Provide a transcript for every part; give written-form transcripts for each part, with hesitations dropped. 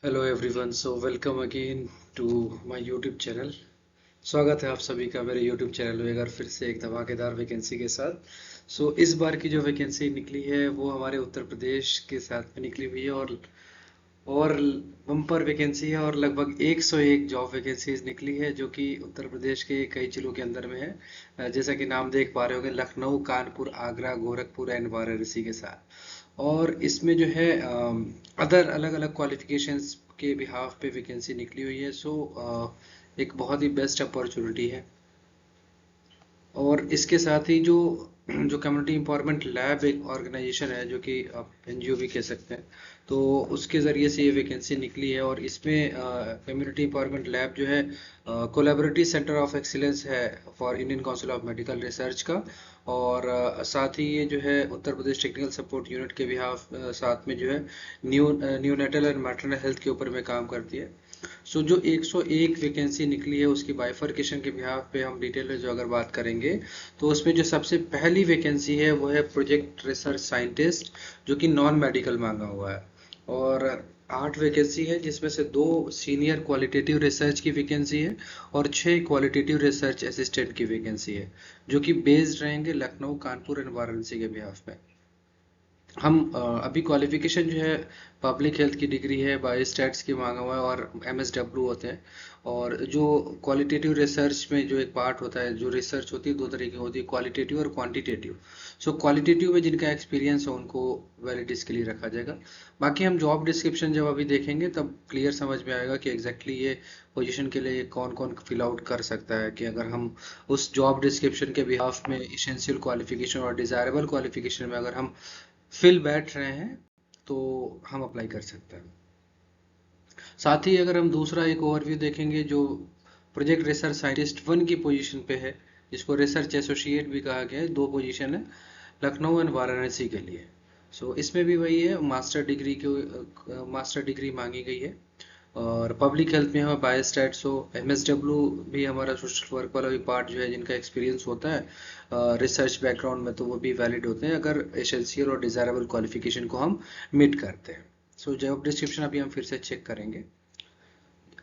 Hello everyone, so welcome again to my YouTube channel. स्वागत है आप सभी का मेरे यूट्यूब चैनल में एक बार फिर से एक धमाकेदार वैकेंसी के साथ। इस बार की जो वैकेंसी निकली है वो हमारे उत्तर प्रदेश के साथ में निकली हुई है और बम्पर वैकेंसी है और लगभग 101 जॉब वैकेंसीज निकली है जो कि उत्तर प्रदेश के कई जिलों के अंदर में है। जैसा कि नाम देख पा रहे होंगे, लखनऊ, कानपुर, आगरा, गोरखपुर एंड वाराणसी के साथ। और इसमें जो है अदर अलग अलग क्वालिफिकेशंस के बिहाफ पे वैकेंसी निकली हुई है। एक बहुत ही बेस्ट अपॉर्चुनिटी है। और इसके साथ ही जो जो कम्युनिटी एम्पावरमेंट लैब एक ऑर्गेनाइजेशन है, जो कि आप एनजीओ भी कह सकते हैं, तो उसके ज़रिए से ये वैकेंसी निकली है। और इसमें कम्युनिटी एम्पावरमेंट लैब जो है कोलैबोरेटिव सेंटर ऑफ एक्सीलेंस है for Indian council of medical research का। और साथ ही ये जो है Uttar Pradesh technical support unit के बिहाफ साथ में जो है न्यूनेटल एंड मैटरनल हेल्थ के ऊपर में काम करती है। जो 101 वैकेंसी निकली है उसकी बाइफरकेशन के बिहाफ पे हम डिटेल में जो अगर बात करेंगे, तो उसमें जो सबसे पहली वैकेंसी है वो है प्रोजेक्ट रिसर्च साइंटिस्ट, जो कि नॉन मेडिकल मांगा हुआ है। और 8 वैकेंसी है जिसमें से 2 सीनियर क्वालिटेटिव रिसर्च की वैकेंसी है और 6 क्वालिटेटिव रिसर्च असिस्टेंट की वैकेंसी है, जो कि बेस्ड रहेंगे लखनऊ, कानपुर एंड वाराणसी के बिहाफ में। हम अभी क्वालिफिकेशन जो है पब्लिक हेल्थ की डिग्री है, बायोस्टैट्स की मांगा हुआ है और एमएसडब्ल्यू होते हैं। और जो क्वालिटेटिव रिसर्च में जो एक पार्ट होता है, जो रिसर्च होती है 2 तरह की होती है, क्वालिटेटिव और क्वांटिटेटिव। क्वालिटेटिव में जिनका एक्सपीरियंस है उनको वैलिड इसके लिए रखा जाएगा। बाकी हम जॉब डिस्क्रिप्शन जब अभी देखेंगे तब क्लियर समझ में आएगा कि एग्जैक्टली ये पोजीशन के लिए कौन कौन फिल आउट कर सकता है, कि अगर हम उस जॉब डिस्क्रिप्शन के बिहाफ में इसेंशियल क्वालिफिकेशन और डिजायरेबल क्वालिफिकेशन में अगर हम फिल बैठ रहे हैं तो हम अप्लाई कर सकते हैं। साथ ही अगर हम दूसरा एक ओवरव्यू देखेंगे जो प्रोजेक्ट रिसर्च साइंटिस्ट 1 की पोजीशन पे है, जिसको रिसर्च एसोसिएट भी कहा गया है, 2 पोजीशन है लखनऊ एंड वाराणसी के लिए। इसमें भी वही है, मास्टर डिग्री मांगी गई है। और पब्लिक हेल्थ में हमें बायोस्टैट्स हो, एमएसडब्ल्यू भी हमारा सोशल वर्क वाला भी पार्ट जो है, जिनका एक्सपीरियंस होता है रिसर्च बैकग्राउंड में, तो वो भी वैलिड होते हैं अगर एसेंशियल और डिजायरेबल क्वालिफिकेशन को हम मीट करते हैं। जॉब डिस्क्रिप्शन अभी हम फिर से चेक करेंगे।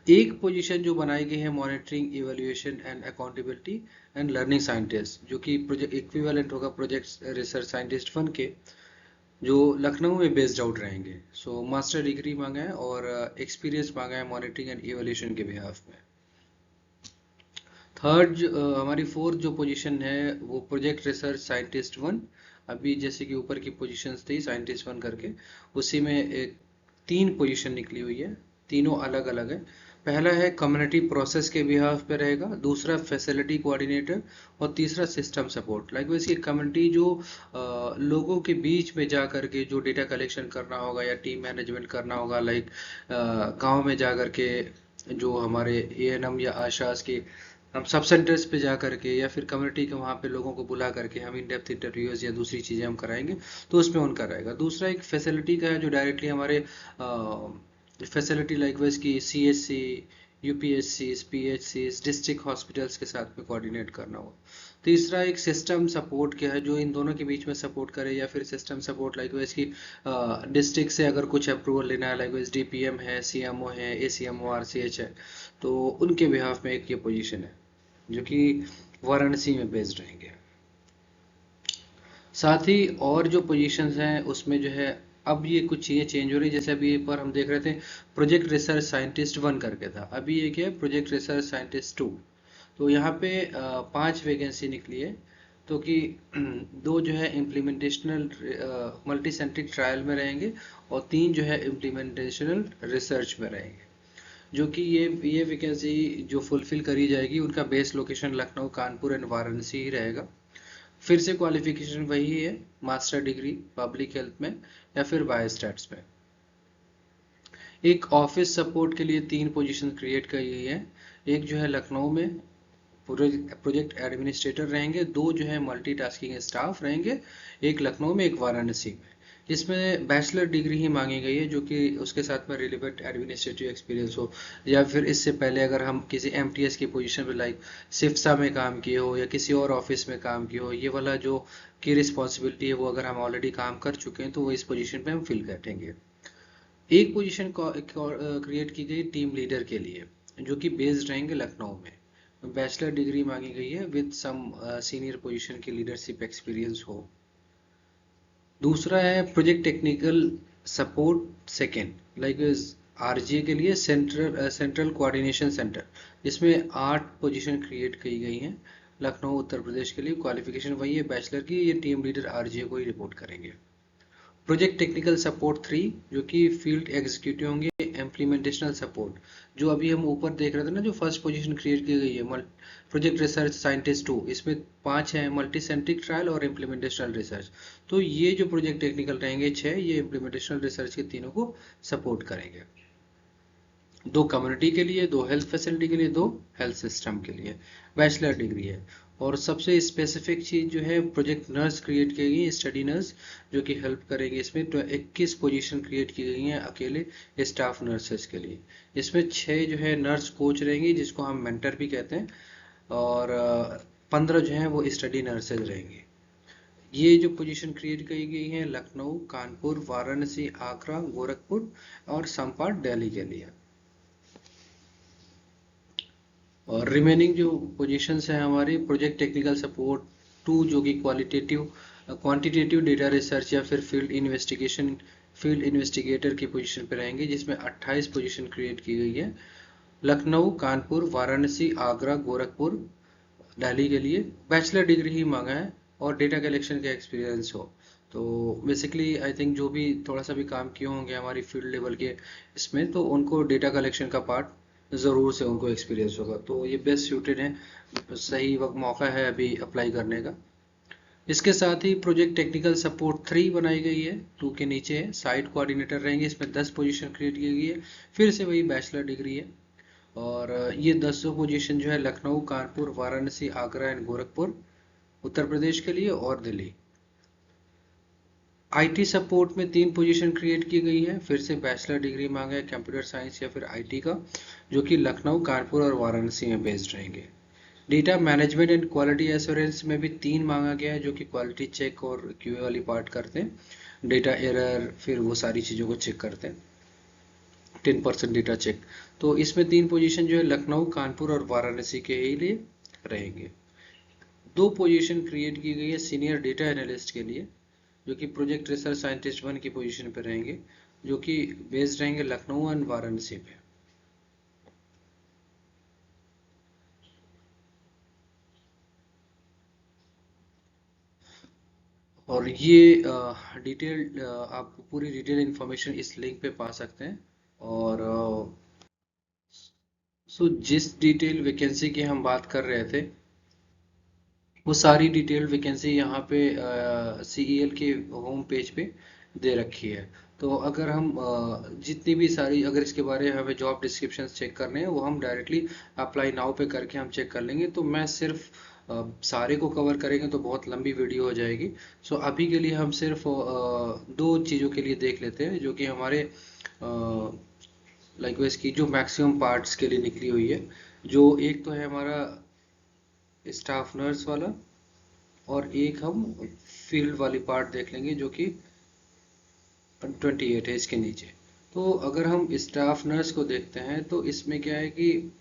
एक पोजीशन जो बनाई गई है monitoring, evaluation and accountability and learning scientist, जो कि प्रोजेक्ट इक्विवेलेंट होगा प्रोजेक्ट रिसर्च साइंटिस्ट 1 के, जो लखनऊ में बेस्ड आउट रहेंगे। मास्टर डिग्री मांगा है और एक्सपीरियंस मांगा है मॉनिटरिंग एंड इवैल्यूएशन के बिहाफ में। हमारी फोर्थ जो पोजीशन है वो प्रोजेक्ट रिसर्च साइंटिस्ट 1। अभी जैसे कि ऊपर की पोजीशंस थी साइंटिस्ट 1 करके, उसी में एक 3 पोजीशन निकली हुई है, तीनों अलग अलग है। पहला है कम्युनिटी प्रोसेस के बिहाफ पे रहेगा, दूसरा फैसिलिटी कोऑर्डिनेटर और तीसरा सिस्टम सपोर्ट। लाइक वैसे कम्युनिटी जो लोगों के बीच में जा करके जो डेटा कलेक्शन करना होगा या टीम मैनेजमेंट करना होगा, लाइक गांव में जा करके जो हमारे एएनएम या आशास के, हम सब सेंटर्स पे जा करके या फिर कम्युनिटी के वहाँ पे लोगों को बुला करके हम इन डेप्थ इंटरव्यूज या दूसरी चीज़ें हम कराएंगे, तो उसमें उनका रहेगा। दूसरा एक फैसिलिटी का है जो डायरेक्टली हमारे फैसिलिटी लाइक वाइज की CHC, UPHC, PHC, district hospitals के साथ में कोऑर्डिनेट करना हो। तीसरा एक सिस्टम सपोर्ट क्या है, जो इन दोनों के बीच में सपोर्ट करे, या फिर सिस्टम सपोर्ट लाइक वाइज की डिस्ट्रिक्ट से अगर कुछ अप्रूवल लेना है, लाइक वाइज डीपीएम है, सीएमओ है, एसीएमओ, आरसीएच है, तो उनके बिहाफ में एक ये पोजीशन है जो कि वाराणसी में बेस्ड रहेंगे। साथ ही और जो पोजीशंस हैं उसमें जो है अब ये कुछ चीज़ें चेंज हो रही है। जैसे अभी पर हम देख रहे थे प्रोजेक्ट रिसर्च साइंटिस्ट 1 करके था, अभी ये क्या है, प्रोजेक्ट रिसर्च साइंटिस्ट 2। तो यहाँ पे 5 वैकेंसी निकली है। तो कि 2 जो है इम्प्लीमेंटेशनल मल्टी सेंट्रिक ट्रायल में रहेंगे और 3 जो है इम्प्लीमेंटेशनल रिसर्च में रहेंगे। जो कि ये वैकेंसी जो फुलफिल करी जाएगी उनका base location Lucknow, Kanpur and Varanasi ही रहेगा। फिर से क्वालिफिकेशन वही है, मास्टर डिग्री पब्लिक हेल्थ में या फिर बायोस्टैट्स में। एक ऑफिस सपोर्ट के लिए 3 पोजीशन क्रिएट की गई है। एक जो है लखनऊ में प्रोजेक्ट एडमिनिस्ट्रेटर रहेंगे, 2 जो है मल्टीटास्किंग स्टाफ रहेंगे, एक लखनऊ में एक वाराणसी में। इसमें बैचलर डिग्री ही मांगी गई है, जो कि उसके साथ में रिलेवेंट एडमिनिस्ट्रेटिव एक्सपीरियंस हो, या फिर इससे पहले अगर हम किसी एमटीएस की पोजीशन पे लाइक सिफ्सा में काम किए हो या किसी और ऑफिस में काम किए हो, ये वाला जो की रिस्पॉन्सिबिलिटी है वो अगर हम ऑलरेडी काम कर चुके हैं तो वो इस पोजीशन पे हम फिल करेंगे। एक पोजीशन क्रिएट की गई टीम लीडर के लिए, जो कि बेस्ड रहेंगे लखनऊ में। बैचलर डिग्री मांगी गई है विद सम सीनियर पोजीशन की लीडरशिप एक्सपीरियंस हो। दूसरा है project technical support second, like RGA के लिए सेंट्रल कोऑर्डिनेशन सेंटर। इसमें 8 पोजीशन क्रिएट की गई हैं लखनऊ उत्तर प्रदेश के लिए। क्वालिफिकेशन वही है बैचलर की। ये टीम लीडर आरजीए को ही रिपोर्ट करेंगे। प्रोजेक्ट टेक्निकल सपोर्ट 3, जो कि फील्ड एग्जीक्यूटिव होंगे। इम्प्लीमेंटेशनल सपोर्ट, जो अभी हम ऊपर देख रहे थे ना, जो फर्स्ट पोजीशन क्रिएट की गई है प्रोजेक्ट रिसर्च साइंटिस्ट 2, इसमें 5 हैं मल्टी सेंट्रिक ट्रायल और इम्प्लीमेंटेशनल रिसर्च। तो ये जो प्रोजेक्ट टेक्निकल रहेंगे 6, ये इम्प्लीमेंटेशनल रिसर्च के तीनों को सपोर्ट करेंगे। 2 कम्युनिटी के लिए, 2 हेल्थ फैसिलिटी के लिए, 2 हेल्थ सिस्टम के लिए। बैचलर डिग्री है। और सबसे स्पेसिफिक चीज जो है, प्रोजेक्ट नर्स क्रिएट की गई है, स्टडी नर्स, जो कि हेल्प करेगी इसमें। तो 21 पोजीशन क्रिएट की गई हैं अकेले स्टाफ नर्सेस के लिए। इसमें 6 जो है नर्स कोच रहेंगी, जिसको हम मेंटर भी कहते हैं, और 15 जो है वो स्टडी नर्सेज रहेंगी। ये जो पोजीशन क्रिएट की गई है लखनऊ, कानपुर, वाराणसी, आगरा, गोरखपुर और संपाट दिल्ली के लिए। और रिमेनिंग जो पोजीशंस हैं हमारी, प्रोजेक्ट टेक्निकल सपोर्ट 2, जो कि क्वांटिटेटिव डेटा रिसर्च या फिर फील्ड इन्वेस्टिगेटर की पोजीशन पे रहेंगे, जिसमें 28 पोजीशन क्रिएट की गई है लखनऊ, कानपुर, वाराणसी, आगरा, गोरखपुर, दिल्ली के लिए। बैचलर डिग्री ही मांगा है और डेटा कलेक्शन का एक्सपीरियंस हो। तो बेसिकली आई थिंक जो भी थोड़ा सा भी काम किए होंगे हमारी फील्ड लेवल के इसमें, तो उनको डेटा कलेक्शन का पार्ट ज़रूर से उनको एक्सपीरियंस होगा। तो ये बेस्ट सूटेड है, सही वक्त मौका है अभी अप्लाई करने का। इसके साथ ही प्रोजेक्ट टेक्निकल सपोर्ट 3 बनाई गई है, 2 के नीचे है। साइट कोऑर्डिनेटर रहेंगे, इसमें 10 पोजीशन क्रिएट की गई है, फिर से वही बैचलर डिग्री है। और ये 10 पोजीशन जो है लखनऊ, कानपुर, वाराणसी, आगरा एंड गोरखपुर उत्तर प्रदेश के लिए और दिल्ली। आईटी सपोर्ट में 3 पोजीशन क्रिएट की गई है, फिर से बैचलर डिग्री मांगा है कंप्यूटर साइंस या फिर आईटी का, जो कि लखनऊ, कानपुर और वाराणसी में बेस्ड रहेंगे। Data management and quality assurance में भी 3 मांगा गया है, जो कि क्वालिटी चेक और क्यूए वाली पार्ट करते हैं। डेटा एरर, फिर वो सारी चीज़ों को चेक करते हैं। 10% डेटा चेक। तो इसमें 3 पोजीशन जो है लखनऊ, कानपुर और वाराणसी के ही लिए रहेंगे। 2 पोजीशन क्रिएट की गई है सीनियर डेटा एनालिस्ट के लिए, जो कि प्रोजेक्ट रिसर्च साइंटिस्ट 1 की पोजीशन पे रहेंगे, जो कि बेस्ड रहेंगे लखनऊ एंड वाराणसी पे। और ये डिटेल आप पूरी डिटेल इंफॉर्मेशन इस लिंक पे पा सकते हैं। और सो जिस डिटेल वैकेंसी की हम बात कर रहे थे, वो सारी डिटेल वैकेंसी यहाँ पे सीईएल के होम पेज पे दे रखी है। तो अगर हम जितनी भी सारी, अगर इसके बारे में हमें जॉब डिस्क्रिप्शन चेक करने हैं, वो हम डायरेक्टली अप्लाई नाउ पे करके हम चेक कर लेंगे। तो मैं सिर्फ सारे को कवर करेंगे तो बहुत लंबी वीडियो हो जाएगी। सो अभी के लिए हम सिर्फ 2 चीज़ों के लिए देख लेते हैं, जो कि हमारे लाइक की जो मैक्सिमम पार्ट्स के लिए निकली हुई है। जो एक तो है हमारा स्टाफ नर्स वाला, और एक हम फील्ड वाली पार्ट देख लेंगे, जो कि 28 है इसके नीचे। तो अगर हम स्टाफ नर्स को देखते हैं, तो इसमें क्या है कि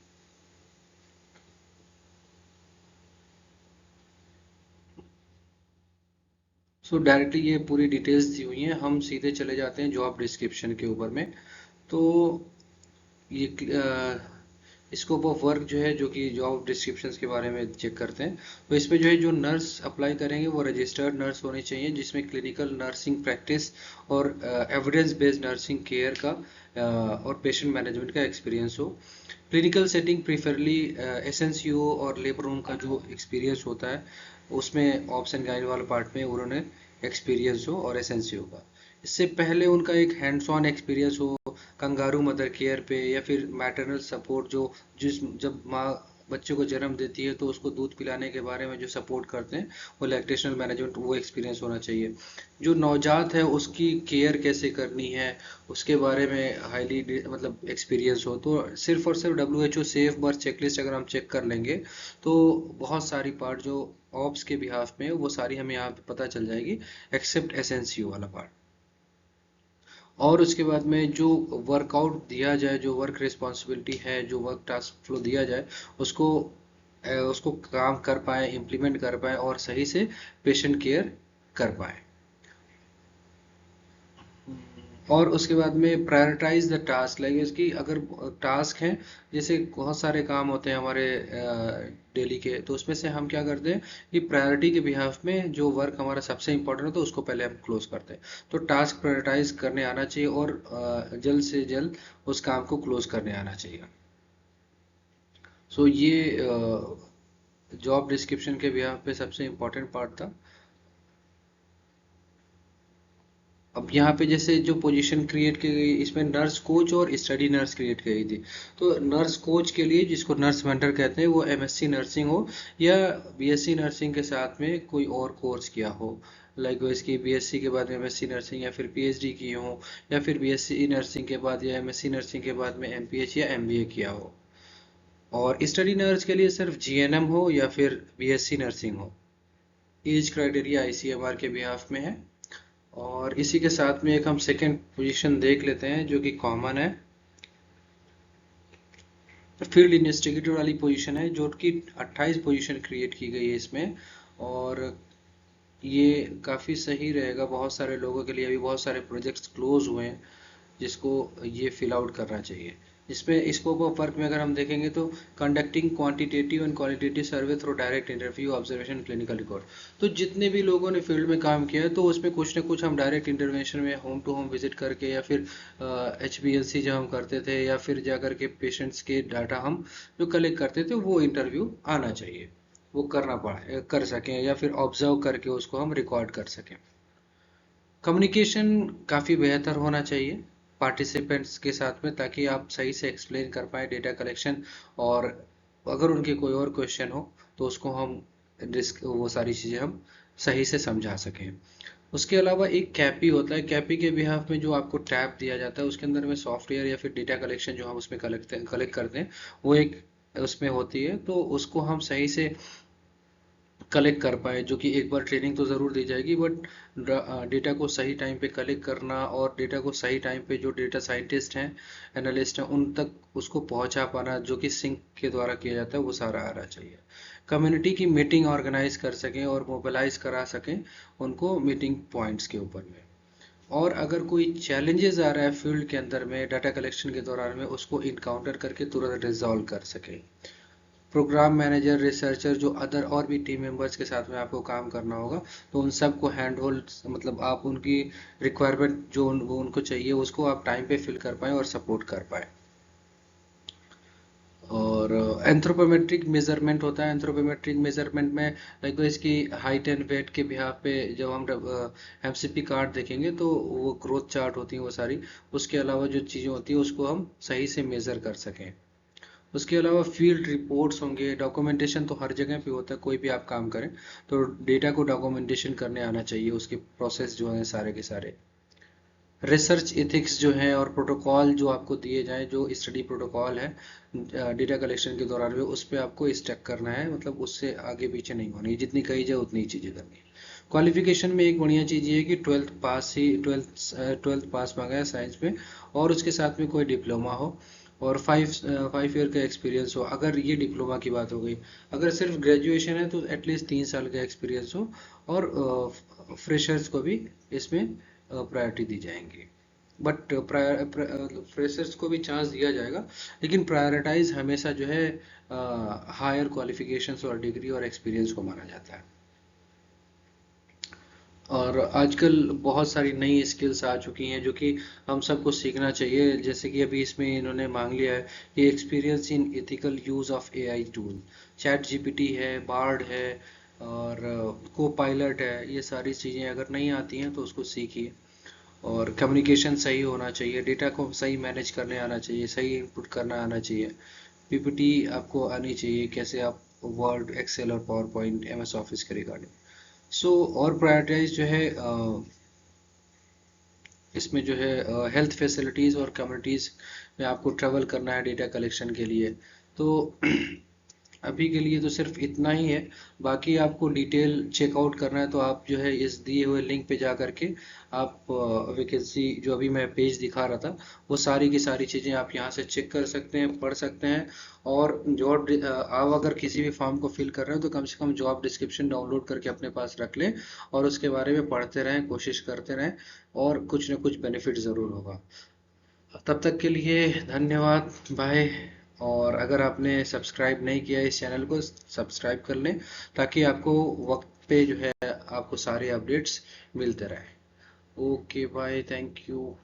डायरेक्टली ये पूरी डिटेल्स दी हुई हैं, हम सीधे चले जाते हैं जॉब डिस्क्रिप्शन के ऊपर में। तो ये स्कोप ऑफ वर्क जो है, जो कि जॉब डिस्क्रिप्शंस के बारे में चेक करते हैं, तो इसमें जो है जो नर्स अप्लाई करेंगे वो रजिस्टर्ड नर्स होनी चाहिए, जिसमें क्लिनिकल नर्सिंग प्रैक्टिस और एविडेंस बेस्ड नर्सिंग केयर का और पेशेंट मैनेजमेंट का एक्सपीरियंस हो। क्लिनिकल सेटिंग प्रीफरली एसएनसीओ और लेबर रूम का जो एक्सपीरियंस होता है, उसमें ऑप्शन गाइड वाले पार्ट में उन्होंने एक्सपीरियंस हो, और एसएनसीओ का। इससे पहले उनका एक हैंड्स ऑन एक्सपीरियंस हो कंगारू मदर केयर पे, या फिर मैटरनल सपोर्ट, जो जिस जब माँ बच्चे को जन्म देती है तो उसको दूध पिलाने के बारे में जो सपोर्ट करते हैं, वो लैक्टेशनल मैनेजमेंट, वो एक्सपीरियंस होना चाहिए। जो नवजात है उसकी केयर कैसे करनी है, उसके बारे में हाईली मतलब एक्सपीरियंस हो। तो सिर्फ और सिर्फ WHO सेफ बर्थ चेकलिस्ट अगर हम चेक कर लेंगे, तो बहुत सारी पार्ट जो ऑप्स के बिहाफ में वो सारी हमें यहाँ पे पता चल जाएगी, एक्सेप्ट एसएनसीयू वाला पार्ट। और उसके बाद में जो वर्कआउट दिया जाए, जो वर्क रिस्पॉन्सिबिलिटी है, जो वर्क टास्क फ्लो दिया जाए, उसको उसको काम कर पाए, इम्प्लीमेंट कर पाए और सही से पेशेंट केयर कर पाए। और उसके बाद में प्रायोरिटाइज द टास्क, लाइक इसकी अगर टास्क हैं, जैसे बहुत सारे काम होते हैं हमारे डेली के, तो उसमें से हम क्या करते हैं कि प्रायोरिटी के बिहाफ में जो वर्क हमारा सबसे इम्पोर्टेंट है तो उसको पहले हम क्लोज करते हैं। तो टास्क प्रायोरिटाइज करने आना चाहिए और जल्द से जल्द उस काम को क्लोज करने आना चाहिए। सो ये जॉब डिस्क्रिप्शन के बिहाफ पे सबसे इम्पोर्टेंट पार्ट था। अब यहाँ पे जैसे जो पोजीशन क्रिएट की गई, इसमें नर्स कोच और स्टडी नर्स क्रिएट की गई थी। तो नर्स कोच के लिए, जिसको नर्स मेंटर कहते हैं, वो एमएससी नर्सिंग हो या बीएससी नर्सिंग के साथ में कोई और कोर्स किया हो, लाइक वो इसकी बीएससी के बाद में एमएससी नर्सिंग या फिर पीएचडी की हो, या फिर बीएससी नर्सिंग के बाद या एमएससी नर्सिंग के बाद में एमपीएच या एमबीए किया हो। और स्टडी नर्स के लिए सिर्फ जीएनएम हो या फिर बीएससी नर्सिंग हो। एज क्राइटेरिया आईसीएमआर के बिहाफ में है। और इसी के साथ में एक हम सेकंड पोजीशन देख लेते हैं जो कि कॉमन है, फील्ड इन्वेस्टिगेटर वाली पोजीशन है, जो कि 28 पोजीशन क्रिएट की गई है इसमें। और ये काफ़ी सही रहेगा बहुत सारे लोगों के लिए। अभी बहुत सारे प्रोजेक्ट्स क्लोज हुए हैं जिसको ये फिल आउट करना चाहिए। इसमें स्कोप ऑफ वर्क में अगर हम देखेंगे तो conducting quantitative and qualitative survey through direct interview, observation, clinical record. तो जितने भी लोगों ने फील्ड में काम किया है तो उसमें कुछ ना कुछ हम डायरेक्ट इंटरवेंशन में होम टू होम विजिट करके, या फिर HBLC जब हम करते थे, या फिर जा करके पेशेंट्स के डाटा हम जो कलेक्ट करते थे, वो इंटरव्यू आना चाहिए, वो करना पड़ा कर सकें, या फिर ऑब्जर्व करके उसको हम रिकॉर्ड कर सकें। कम्युनिकेशन काफ़ी बेहतर होना चाहिए पार्टिसिपेंट्स के साथ में, ताकि आप सही से एक्सप्लेन कर पाए डेटा कलेक्शन, और अगर उनके कोई और क्वेश्चन हो तो उसको हम वो सारी चीज़ें हम सही से समझा सकें। उसके अलावा एक कैपी होता है, कैपी के बिहाफ में जो आपको टैब दिया जाता है उसके अंदर में सॉफ्टवेयर या फिर डेटा कलेक्शन जो हम उसमें कलेक्ट करते हैं, वो एक उसमें होती है। तो उसको हम सही से कलेक्ट कर पाए, जो कि एक बार ट्रेनिंग तो ज़रूर दी जाएगी, बट डेटा को सही टाइम पे कलेक्ट करना और डेटा को सही टाइम पे जो डेटा साइंटिस्ट हैं, एनालिस्ट हैं, उन तक उसको पहुंचा पाना, जो कि सिंक के द्वारा किया जाता है, वो सारा आना चाहिए। कम्युनिटी की मीटिंग ऑर्गेनाइज कर सकें और मोबिलाइज करा सकें उनको मीटिंग पॉइंट्स के ऊपर में। और अगर कोई चैलेंजेस आ रहा है फील्ड के अंदर में डाटा कलेक्शन के दौरान में, उसको इनकाउंटर करके तुरंत रिजॉल्व कर सकें। प्रोग्राम मैनेजर, रिसर्चर, जो अदर और भी टीम मेंबर्स के साथ में आपको काम करना होगा, तो उन सब को हैंड होल्ड, मतलब आप उनकी रिक्वायरमेंट जो वो उनको चाहिए उसको आप टाइम पे फिल कर पाएँ और सपोर्ट कर पाएँ। और एंथ्रोपोमेट्रिक मेजरमेंट होता है। एंथ्रोपोमेट्रिक मेजरमेंट में लाइक इसकी हाइट एंड वेट के बिहाफ पे जब हम MCP कार्ड देखेंगे तो वो ग्रोथ चार्ट होती है वो सारी, उसके अलावा जो चीज़ें होती है उसको हम सही से मेज़र कर सकें। उसके अलावा फील्ड रिपोर्ट्स होंगे। डॉक्यूमेंटेशन तो हर जगह पे होता है, कोई भी आप काम करें तो डेटा को डॉक्यूमेंटेशन करने आना चाहिए, उसके प्रोसेस जो हैं सारे के सारे। रिसर्च एथिक्स जो है और प्रोटोकॉल जो आपको दिए जाएं, जो स्टडी प्रोटोकॉल है डेटा कलेक्शन के दौरान में, उस पर आपको स्टक करना है, मतलब उससे आगे पीछे नहीं होनी, जितनी कही जाए उतनी ही चीज़ें करनी है। क्वालिफिकेशन में एक बढ़िया चीज़ ये है कि ट्वेल्थ पास मांगा है साइंस में, और उसके साथ में कोई डिप्लोमा हो और 5 ईयर का एक्सपीरियंस हो। अगर ये डिप्लोमा की बात हो गई, अगर सिर्फ ग्रेजुएशन है तो एटलीस्ट 3 साल का एक्सपीरियंस हो। और फ्रेशर्स को भी इसमें प्रायोरिटी दी जाएंगी, बट फ्रेशर्स को भी चांस दिया जाएगा, लेकिन प्रायोरिटाइज हमेशा जो है हायर क्वालिफिकेशंस और डिग्री और एक्सपीरियंस को माना जाता है। और आजकल बहुत सारी नई स्किल्स आ चुकी हैं जो कि हम सबको सीखना चाहिए, जैसे कि अभी इसमें इन्होंने मांग लिया है कि experience in ethical use of AI tool. Chat GPT है, बार्ड है, और को पायलट है। ये सारी चीज़ें अगर नहीं आती हैं तो उसको सीखिए। और कम्युनिकेशन सही होना चाहिए, डेटा को सही मैनेज करने आना चाहिए, सही इनपुट करना आना चाहिए। PPT आपको आनी चाहिए, कैसे आप वर्ड, एक्सेल और पावर पॉइंट, MS ऑफिस के रिगार्डिंग। सो और प्रायोरिटाइज जो है इसमें जो है हेल्थ फैसिलिटीज़ और कम्युनिटीज़ में आपको ट्रैवल करना है डेटा कलेक्शन के लिए। तो अभी के लिए तो सिर्फ इतना ही है। बाकी आपको डिटेल चेकआउट करना है तो आप जो है इस दिए हुए लिंक पे जा करके आप वैकेंसी जो अभी मैं पेज दिखा रहा था वो सारी की सारी चीज़ें आप यहाँ से चेक कर सकते हैं, पढ़ सकते हैं। और जॉब आप अगर किसी भी फॉर्म को फिल कर रहे हो तो कम से कम जॉब डिस्क्रिप्शन डाउनलोड करके अपने पास रख लें और उसके बारे में पढ़ते रहें, कोशिश करते रहें, और कुछ ना कुछ बेनिफिट ज़रूर होगा। तब तक के लिए धन्यवाद, बाय। और अगर आपने सब्सक्राइब नहीं किया इस चैनल को, सब्सक्राइब कर लें ताकि आपको वक्त पे जो है आपको सारे अपडेट्स मिलते रहें। Okay bye, thank you.